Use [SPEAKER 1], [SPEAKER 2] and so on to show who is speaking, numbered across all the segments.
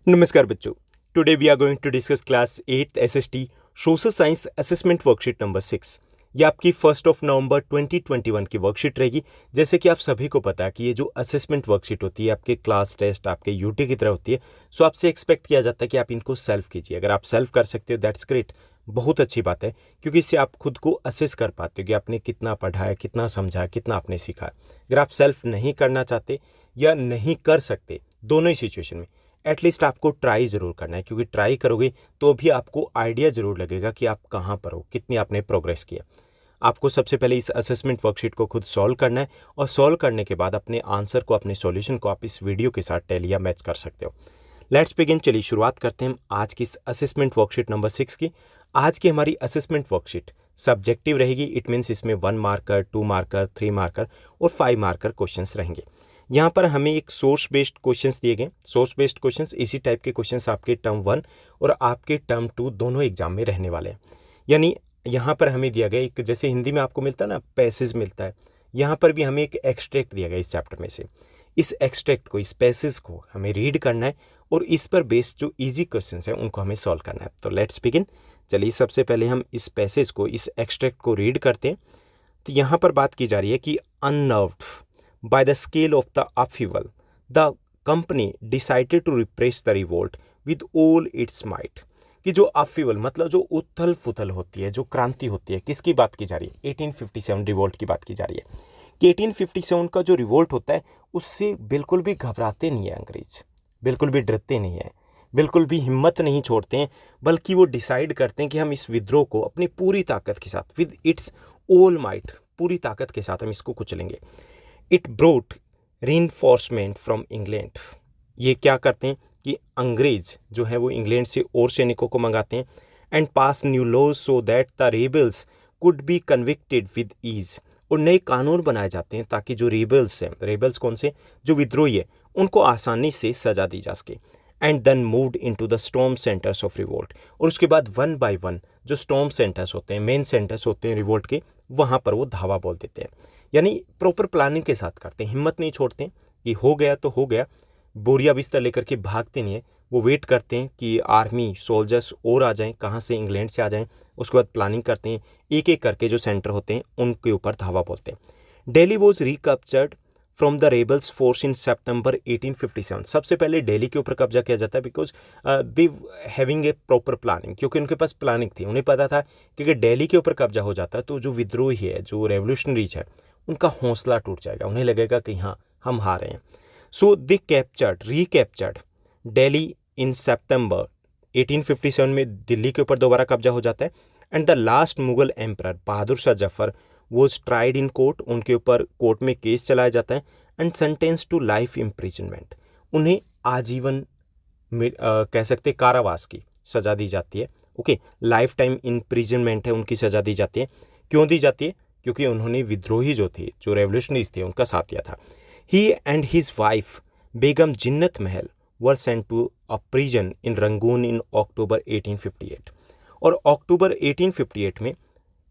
[SPEAKER 1] नमस्कार बच्चों। Today we are going to discuss class 8th SST social science assessment worksheet number 6। ये आपकी 1 नवंबर 2021 की वर्कशीट रहेगी। जैसे कि आप सभी को पता है कि ये जो असेसमेंट वर्कशीट होती है आपके क्लास टेस्ट आपके यूटी की तरह होती है। सो आपसे एक्सपेक्ट किया जाता है कि आप इनको सेल्फ कीजिए। अगर आप सेल्फ कर सकते हो दैट्स ग्रेट, बहुत अच्छी बात है, क्योंकि इससे आप खुद को असेस कर पाते हो कि आपने कितना पढ़ा है, कितना समझा है, कितना आपने सीखा है। अगर आप सेल्फ नहीं करना चाहते या नहीं कर सकते, दोनों ही सिचुएशन में एटलीस्ट आपको ट्राई ज़रूर करना है, क्योंकि ट्राई करोगे तो भी आपको आइडिया ज़रूर लगेगा कि आप कहाँ पर हो, कितनी आपने प्रोग्रेस किया। आपको सबसे पहले इस असेसमेंट वर्कशीट को खुद सॉल्व करना है और सॉल्व करने के बाद अपने आंसर को, अपने सॉल्यूशन को आप इस वीडियो के साथ टैली या मैच कर सकते हो। Let's begin. चलिए शुरुआत करते हैं हम आज की इस असेसमेंट वर्कशीट नंबर 6 की। आज की हमारी असेसमेंट वर्कशीट सब्जेक्टिव रहेगी। इट मीन्स इसमें 1 मार्कर, 2 मार्कर, 3 मार्कर और 5 मार्कर क्वेश्चंस रहेंगे। यहाँ पर हमें एक सोर्स बेस्ड क्वेश्चंस दिए गए। सोर्स बेस्ड क्वेश्चंस इसी टाइप के क्वेश्चंस आपके टर्म 1 और आपके टर्म 2 दोनों एग्जाम में रहने वाले हैं। यानी यहाँ पर हमें दिया गया एक, जैसे हिंदी में आपको मिलता है ना पैसेज मिलता है, यहाँ पर भी हमें एक एक्सट्रैक्ट दिया गया इस चैप्टर में से। इस एक्सट्रैक्ट को, इस पैसेज को हमें रीड करना है और इस पर बेस्ड जो इजी क्वेश्चंस हैं उनको हमें सॉल्व करना है। तो लेट्स बिगिन। चलिए सबसे पहले हम इस पैसेज को, इस एक्सट्रैक्ट को रीड करते हैं। तो यहाँ पर बात की जा रही है कि अननर्व्ड by the scale of the upheaval, the company decided to repress the revolt with all its might। कि जो अपहीवल मतलब जो उथल पुथल होती है, जो क्रांति होती है, किसकी बात की जा रही है? 1857 रिवोल्ट की बात की जा रही है कि 1857 का जो रिवोल्ट होता है उससे बिल्कुल भी घबराते नहीं है अंग्रेज, बिल्कुल भी डरते नहीं है, बिल्कुल भी हिम्मत नहीं छोड़ते हैं, बल्कि वो डिसाइड करते हैं कि हम इस विद्रोह को अपनी पूरी ताकत के साथ, विद इट्स ऑल माइट, पूरी ताकत के साथ हम इसको कुचलेंगे। It brought reinforcement from England. ये क्या करते हैं कि अंग्रेज जो है वो इंग्लैंड से और सैनिकों को मंगाते हैं। And pass new laws so that the rebels could be convicted with ease. और नए कानून बनाए जाते हैं ताकि जो रेबल्स हैं, रेबल्स कौन से? जो विद्रोही है, उनको आसानी से सजा दी जा सके। And then moved into the storm centres of revolt. और उसके बाद 1 बाय 1 जो स्टॉर्म सेंटर्स होते हैं, मेन सेंटर्स होते हैं रिवोल्ट के, वहाँ पर वो धावा बोल देते हैं। यानी प्रॉपर प्लानिंग के साथ करते हैं, हिम्मत नहीं छोड़ते कि हो गया तो हो गया, बोरिया बिस्तर लेकर के भागते नहीं है। वो वेट करते हैं कि आर्मी सोल्जर्स और आ जाएं, कहाँ से? इंग्लैंड से आ जाएं। उसके बाद प्लानिंग करते हैं, एक एक करके जो सेंटर होते हैं उनके ऊपर धावा बोलते हैं। Delhi was recaptured from the rebels force in September 1857। सबसे पहले दिल्ली के ऊपर कब्जा किया जाता है because they having a proper planning, क्योंकि उनके पास प्लानिंग थी। उन्हें पता था कि अगर दिल्ली के ऊपर कब्जा हो जाता है तो जो विद्रोही है, जो रेवोल्यूशनरीज है, उनका हौसला टूट जाएगा, उन्हें लगेगा कि हाँ हम हारे हैं। सो दे कैप्चर्ड, रिकैप्चर्ड दिल्ली इन सितंबर 1857 में दिल्ली के ऊपर दोबारा कब्जा हो जाता है। And the last Mughal emperor Bahadur Shah Zafar was tried in court. उनके ऊपर कोर्ट में केस चलाया जाता है and sentence to life imprisonment. उन्हें आजीवन कह सकते कारावास की सजा दी जाती है। ओके, लाइफ टाइम इम्प्रिजनमेंट है, उनकी सजा दी जाती है। क्यों दी जाती है? क्योंकि उन्होंने विद्रोही जो थे, जो रेवोल्यूशनरीज थे, उनका साथ दिया था। He and his wife Begum Zinat Mahal were sent to a prison in Rangoon in October 1858। और अक्टूबर 1858 में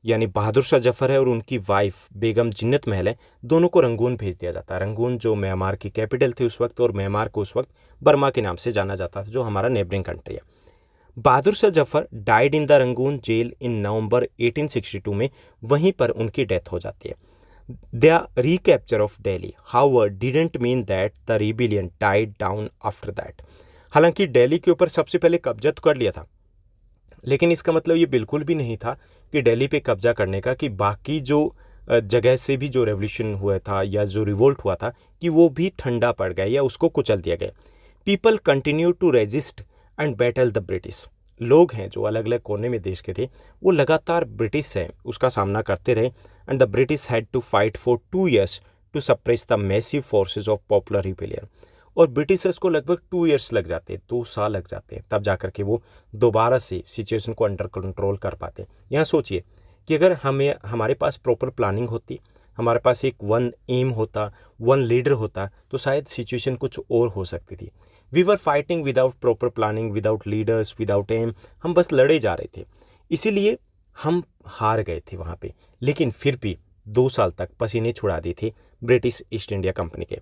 [SPEAKER 1] यानी बहादुर शाह जफर है और उनकी वाइफ बेगम जिन्नत महल है, दोनों को रंगून भेज दिया जाता है। रंगून जो म्यांमार की कैपिटल थी उस वक्त, और म्यांमार को उस वक्त बर्मा के नाम से जाना जाता था, जो हमारा नेबरिंग कंट्री है। Bahadur Shah Zafar died in the Rangoon jail in November 1862 में, वहीं पर उनकी डेथ हो जाती है। The recapture of Delhi however didn't mean that the rebellion died down after that. हालांकि दिल्ली के ऊपर सबसे पहले कब्जा तो कर लिया था, लेकिन इसका मतलब ये बिल्कुल भी नहीं था कि दिल्ली पे कब्जा करने का, कि बाकी जो जगह से भी जो रेवोल्यूशन हुआ था या जो रिवोल्ट हुआ था कि वो भी ठंडा पड़ गया या उसको कुचल दिया गया। People continue to resist and battle the British. लोग हैं जो अलग अलग कोने में देश के थे, वो लगातार ब्रिटिश हैं उसका सामना करते रहे। And the British had to fight for 2 years to suppress the massive forces of popular rebellion. और ब्रिटिशर्स को लगभग 2 years लग जाते हैं, 2 साल लग जाते हैं, तब जाकर के वो दोबारा से सिचुएशन को अंडर कंट्रोल कर पाते हैं। यहाँ सोचिए कि अगर हमारे पास प्रॉपर प्लानिंग होती, हमारे पास एक वन एम होता, वन लीडर होता, तो शायद सिचुएशन कुछ और हो सकती थी। We were fighting without proper planning, without leaders, without aim. हम बस लड़े जा रहे थे, इसीलिए हम हार गए थे वहाँ पे। लेकिन फिर भी 2 साल तक पसीने छुड़ा दिए थे ब्रिटिश ईस्ट इंडिया कंपनी के।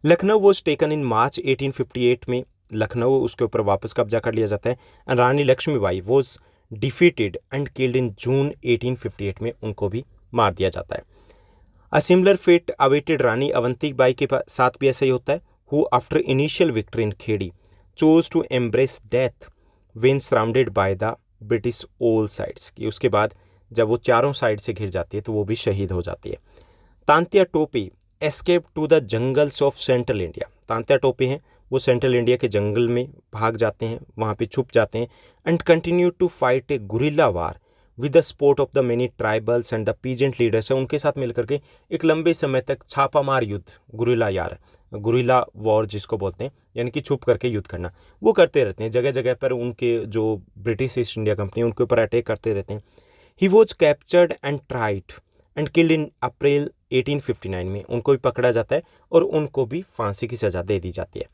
[SPEAKER 1] लखनऊ वॉज टेकन इन मार्च 1858 में लखनऊ उसके ऊपर वापस कब्जा कर लिया जाता है and Rani Lakshmibai was defeated and killed in June 1858 में उनको भी मार दिया जाता है। A similar fate awaited Rani Avantibai के साथ भी ऐसा ही होता है, who after initial victory in Kheri chose to embrace death when surrounded by the British all sides, कि उसके बाद जब वो चारों साइड से घिर जाती है तो वो भी शहीद हो जाती है। Tantya Tope escape to the jungles of central India, Tantya Tope हैं वो सेंट्रल इंडिया के जंगल में भाग जाते हैं, वहाँ पे छुप जाते हैं and continue to fight a guerrilla war with the support of the many tribals and the peasant leaders है, उनके साथ मिलकर के एक लंबे समय तक छापामार युद्ध, गुरिल्ला वॉर जिसको बोलते हैं, यानी कि छुप करके युद्ध करना, वो करते रहते हैं। जगह जगह पर उनके जो ब्रिटिश ईस्ट इंडिया कंपनी उनके ऊपर अटैक करते रहते हैं। He was captured and tried and killed in April 1859 में उनको भी पकड़ा जाता है और उनको भी फांसी की सजा दे दी जाती है।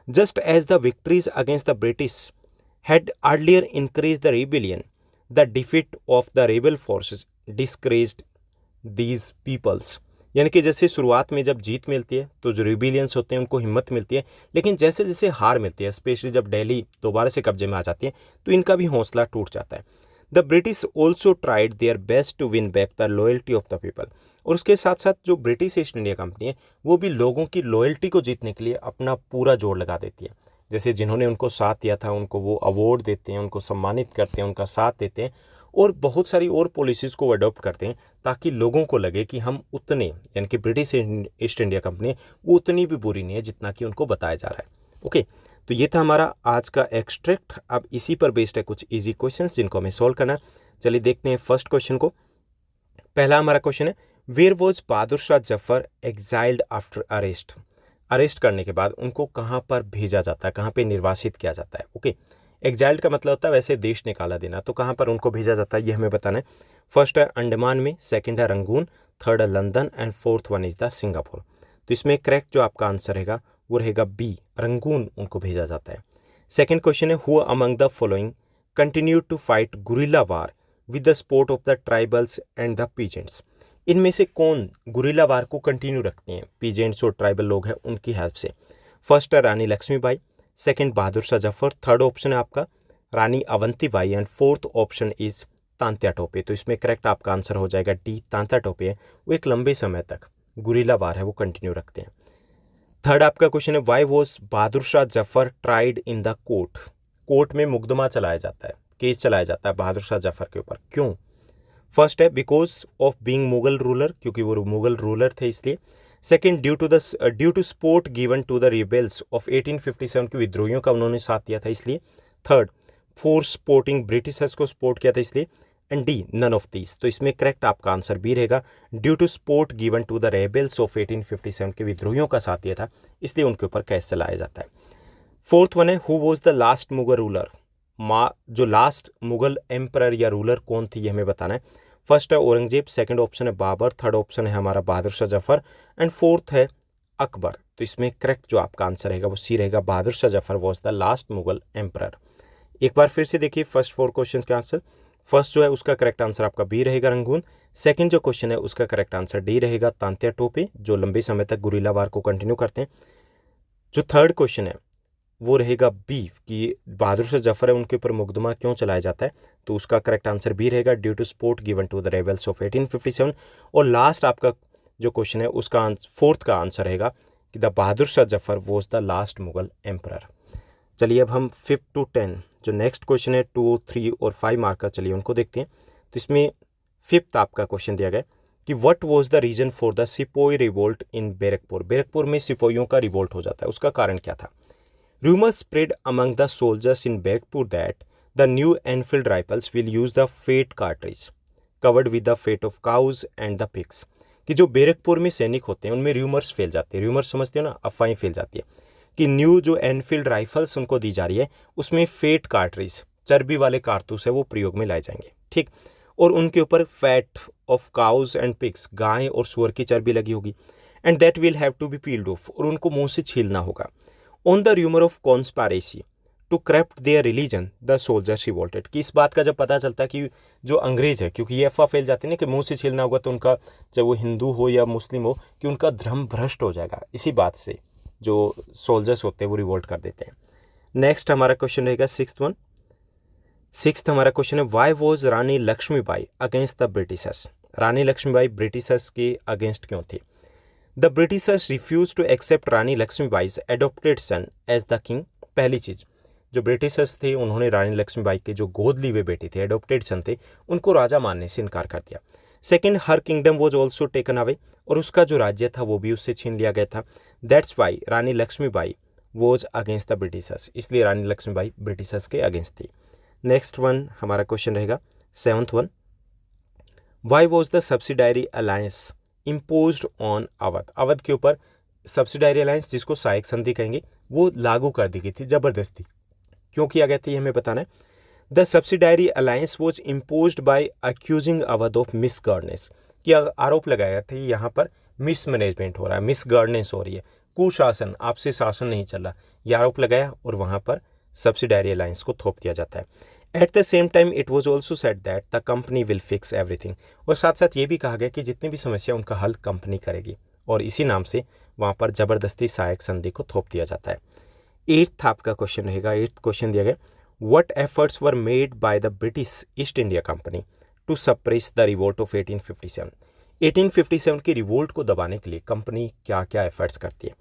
[SPEAKER 1] Just as the victories against the British had earlier increase the rebellion, the defeat of the rebel forces discouraged these peoples, यानी कि जैसे शुरुआत में जब जीत मिलती है तो जो रिबेलियंस होते हैं उनको हिम्मत मिलती है, लेकिन जैसे जैसे हार मिलती है, स्पेशली जब दिल्ली दोबारा से कब्जे में आ जाती है, तो इनका भी हौसला टूट जाता है। The British also tried their best to win back the loyalty of the people, और उसके साथ साथ जो ब्रिटिश ईस्ट इंडिया कंपनी है वो भी लोगों की लॉयल्टी को जीतने के लिए अपना पूरा जोर लगा देती है। जैसे जिन्होंने उनको साथ दिया था उनको वो अवार्ड देते हैं, उनको सम्मानित करते हैं, उनका साथ देते हैं और बहुत सारी और पॉलिसीज़ को अडॉप्ट करते हैं ताकि लोगों को लगे कि हम उतने, यानी कि ब्रिटिश ईस्ट इंडिया कंपनी वो उतनी भी बुरी नहीं है जितना कि उनको बताया जा रहा है। ओके, तो ये था हमारा आज का एक्सट्रैक्ट। अब इसी पर बेस्ड है कुछ इजी क्वेश्चंस जिनको हमें सॉल्व करना है। चलिए देखते हैं फर्स्ट क्वेश्चन को। पहला हमारा क्वेश्चन है, where was Bahadur Shah Zafar exiled after arrest, arrest करने के बाद उनको कहाँ पर भेजा जाता है, कहाँ पे निर्वासित किया जाता है। ओके, एग्जाइल्ड का मतलब होता है वैसे देश निकाला देना, तो कहाँ पर उनको भेजा जाता है ये हमें बताना है। फर्स्ट है अंडमान में, सेकंड है रंगून, थर्ड है London and fourth one is the Singapore. तो इसमें करेक्ट जो आपका आंसर रहेगा वो रहेगा बी, रंगून उनको भेजा जाता है। सेकंड क्वेश्चन है, who among the following continue to fight guerrilla war with the support of the tribals and the peasants, इनमें से कौन गुरिल्ला वार को कंटिन्यू रखते हैं, पीजेंट्स और ट्राइबल लोग हैं उनकी हेल्प से। फर्स्ट है Rani Lakshmibai, second Bahadur Shah Zafar, third option है आपका Rani Avantibai and fourth option is Tantya Tope. तो इसमें करेक्ट आपका आंसर हो जाएगा डी, तांत्या टोपे है वो एक लंबे समय तक गुरिल्ला वार है वो कंटिन्यू रखते हैं। थर्ड आपका क्वेश्चन है, why was Bahadur Shah Zafar tried in the court, court में मुकदमा चलाया जाता है, केस चलाया जाता है बहादुर शाह जफर के ऊपर, क्यों। फर्स्ट है because of being Mughal ruler, क्योंकि वो मुगल रूलर थे इसलिए। Second due to support given to the rebels of 1857 के विद्रोहियों का उन्होंने साथ दिया था इसलिए। थर्ड फॉर सपोर्टिंग ब्रिटिशर्स को सपोर्ट किया था इसलिए। And D none of these. तो इसमें करेक्ट आपका आंसर बी रहेगा, due to support given to the rebels of 1857 के विद्रोहियों का साथ दिया था इसलिए उनके ऊपर केस चलाया जाता है। फोर्थ वन है, who was the last Mughal ruler, जो लास्ट मुगल एम्परर या रूलर कौन थी ये हमें बताना है। फर्स्ट है औरंगजेब, सेकंड ऑप्शन है बाबर, थर्ड ऑप्शन है हमारा बहादुर शाह जफर एंड फोर्थ है अकबर। तो इसमें करेक्ट जो आपका आंसर रहेगा वो सी रहेगा, Bahadur Shah Zafar was the last Mughal emperor. एक बार फिर से देखिए फर्स्ट फोर क्वेश्चन के आंसर। फर्स्ट जो है उसका करेक्ट आंसर आपका बी रहेगा रंगून। सेकंड जो क्वेश्चन है उसका करेक्ट आंसर डी रहेगा, तांत्या टोपे जो लंबे समय तक गुरिल्ला वार को कंटिन्यू करते हैं। जो थर्ड क्वेश्चन है वो रहेगा बी, कि बहादुर शाह जफर है उनके ऊपर मुकदमा क्यों चलाया जाता है, तो उसका करेक्ट आंसर बी रहेगा, due to support given to the rebels of 1857। और लास्ट आपका जो क्वेश्चन है उसका फोर्थ का आंसर रहेगा कि the Bahadur Shah Zafar was the last Mughal emperor. चलिए अब हम 5 to 10 जो नेक्स्ट क्वेश्चन है 2, 3 और 5 मार्क का, चलिए उनको देखते हैं। तो इसमें फिफ्थ आपका क्वेश्चन दिया गया कि what was the reason for the sepoy revolt in Barrackpore, Barrackpore में सिपोइयों का रिवोल्ट हो जाता है, उसका कारण क्या था। Rumors spread among the soldiers in Barekpur that the new Enfield rifles will use the fate cartridge covered with the fate of cows and the pigs, कि जो बैरकपुर में सैनिक होते हैं उनमें रूमर्स फैल जाते हैं, रूमर्स समझते हो ना, अफवाहें फैल जाती है कि न्यू जो एनफील्ड राइफल्स उनको दी जा रही है उसमें फेट कार्ट्रिज, चर्बी वाले कारतूस है वो प्रयोग में लाए जाएंगे, ठीक, और उनके ऊपर fat of cows and pigs, गाय और सुअर की चर्बी लगी होगी, and that will have to be peeled off, और उनको मुंह से छीलना होगा। On the rumour of conspiracy to corrupt their religion the soldiers revolted, कि इस बात का जब पता चलता है कि जो अंग्रेज है, क्योंकि ये अफवाह फैल जाती है ना कि मुंह से छीलना होगा तो उनका, चाहे वो हिंदू हो या मुस्लिम हो, कि उनका धर्म भ्रष्ट हो जाएगा, इसी बात से जो सोल्जर्स होते हैं वो रिवोल्ट कर देते हैं। नेक्स्ट हमारा क्वेश्चन रहेगा सिक्स्थ हमारा क्वेश्चन है, why was Rani Lakshmibai against the Britishers. Rani Lakshmibai Britishers के अगेंस्ट क्यों थी? The Britishers refuse to accept Rani Lakshmibai's adopted son as the king. पहली चीज, जो ब्रिटिशर्स थे उन्होंने रानी लक्ष्मीबाई के जो गोद ली हुए बेटे थे, एडॉप्टेड सन थे, उनको राजा मानने से इनकार कर दिया। Second, her kingdom was also taken away, और उसका जो राज्य था वो भी उससे छीन लिया गया था। That's why Rani Lakshmibai was against the Britishers, इसलिए रानी लक्ष्मीबाई ब्रिटिशर्स के अगेंस्ट थी। नेक्स्ट वन हमारा क्वेश्चन रहेगा 7th one, why was the subsidiary alliance imposed on Awadh. Awadh के ऊपर सब्सिडायरी अलायंस, जिसको सहायक संधि कहेंगे, वो लागू कर दी गई थी जबरदस्ती। क्यों किया गया था ये हमें बताना है। The subsidiary alliance was imposed by accusing Awadh of misgovernance, कि आरोप लगाया गया था कि यहाँ पर मिस मैनेजमेंट हो रहा है, मिस गवर्नेंस हो रही है, कुशासन, आपसे शासन नहीं चल रहा, ये आरोप लगाया और वहाँ पर सब्सिडायरी अलायंस को थोप दिया जाता है। At the same time it was also said that the company will fix everything, और साथ साथ ये भी कहा गया कि जितनी भी समस्या उनका हल कंपनी करेगी, और इसी नाम से वहाँ पर जबरदस्ती सहायक संधि को थोप दिया जाता है। 8th आपका क्वेश्चन रहेगा, 8th क्वेश्चन दिया गया, what efforts were made by the British East India Company to suppress the revolt of 1857। 1857 की रिवोल्ट को दबाने के लिए कंपनी क्या क्या एफर्ट्स करती है।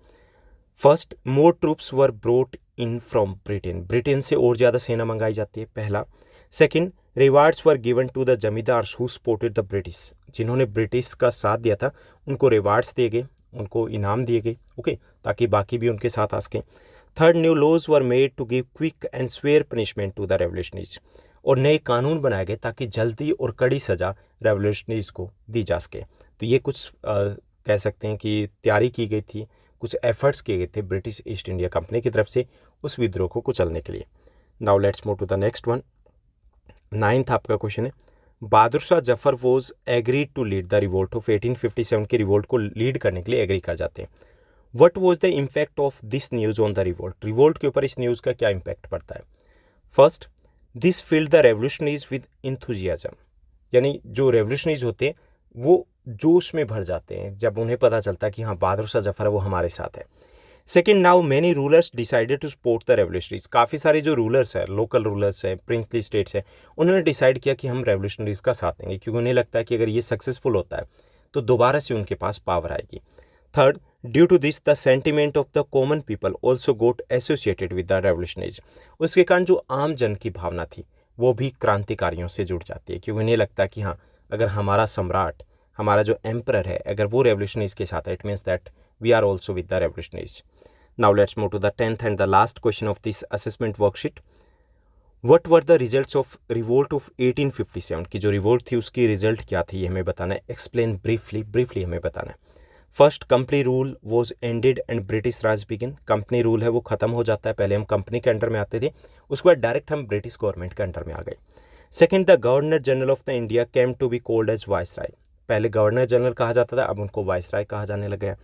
[SPEAKER 1] First, more troops were brought in from Britain, Britain से और ज़्यादा सेना मंगाई जाती है, पहला। Second, rewards were given to the zamindars who supported the British, जिन्होंने ब्रिटिश का साथ दिया था उनको रिवार्ड्स दिए गए, उनको इनाम दिए गए, ओके, ताकि बाकी भी उनके साथ आ सकें। Third, new laws were made to give quick and square punishment to the revolutionaries, और नए कानून बनाए गए ताकि जल्दी और कड़ी सज़ा रेवोल्यूशनरीज को दी जा सके। तो ये कुछ कह सकते हैं कि तैयारी की गई थी, कुछ एफर्ट्स किए गए थे ब्रिटिश ईस्ट इंडिया कंपनी की तरफ से उस विद्रोह को कुचलने के लिए। Now let's move to the next one. 9th आपका क्वेश्चन है, Bahadur Shah Zafar was agreed to lead the revolt of 1857 की रिवोल्ट को लीड करने के लिए एग्री कर जाते हैं। What was the impact of this news on the revolt, revolt के ऊपर इस न्यूज़ का क्या इम्पैक्ट पड़ता है। First, this field the revolutionaries with enthusiasm, यानी जो रेवोल्यूशनरीज होते हैं वो जोश में भर जाते हैं जब उन्हें पता चलता है कि हाँ बहादुर शाह जफर है वो हमारे साथ है। Second, now many rulers decided to support the revolutionaries, काफ़ी सारे जो रूलर्स हैं, लोकल रूलर्स हैं, प्रिंसली स्टेट्स हैं, उन्होंने डिसाइड किया कि हम रेवोल्यूशनरीज का साथ देंगे, क्योंकि उन्हें लगता है कि अगर ये सक्सेसफुल होता है तो दोबारा से उनके पास पावर आएगी। Third, due to this the sentiment of the common people also got associated with the revolutionaries, उसके कारण जो आम जन की भावना थी वो भी क्रांतिकारियों से जुड़ जाती है, क्योंकि उन्हें लगता है कि हाँ अगर हमारा सम्राट, हमारा जो एम्परर है, अगर वो रेवोल्यूशनरीज के साथ है, it means that we are also with the revolutionaries. Now let's move to the 10th and the last question of this assessment worksheet. What were the results of revolt of 1857, की जो revolt थी उसकी result क्या थी ये हमें बताना है। एक्सप्लेन ब्रीफली हमें बताना है। First, company rule was ended and British Raj begin, company rule है वो खत्म हो जाता है, पहले हम कंपनी के अंडर में आते थे, उसके बाद डायरेक्ट हम ब्रिटिश गवर्नमेंट के अंडर में आ गए। Second, the governor general of the India came to be called as viceroy, पहले गवर्नर जनरल कहा जाता था, अब उनको वाइसराय कहा जाने लग गया।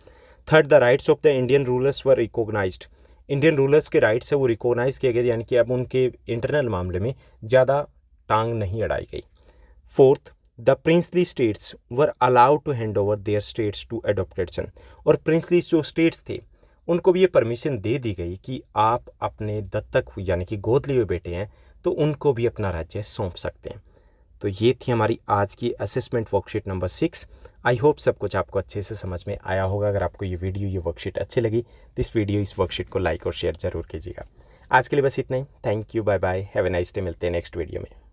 [SPEAKER 1] Third, the rights of the Indian rulers were recognised, Indian rulers के राइट्स है वो रिकॉग्नाइज किए गए, यानी कि अब उनके इंटरनल मामले में ज़्यादा टांग नहीं अड़ाई गई। Fourth, the princely states were allowed to hand over their states to adopted son, और प्रिंसली जो स्टेट्स थे उनको भी ये परमिशन दे दी गई कि आप अपने दत्तक यानी कि गोद लिए हुए बेटे हैं तो उनको भी अपना राज्य सौंप सकते हैं। तो ये थी हमारी आज की assessment worksheet number 6। I hope सब कुछ आपको अच्छे से समझ में आया होगा। अगर आपको ये वीडियो, ये वर्कशीट अच्छी लगी तो इस वर्कशीट को लाइक और शेयर जरूर कीजिएगा। आज के लिए बस इतना ही। Thank you, bye bye, have a nice day. मिलते हैं नेक्स्ट वीडियो में।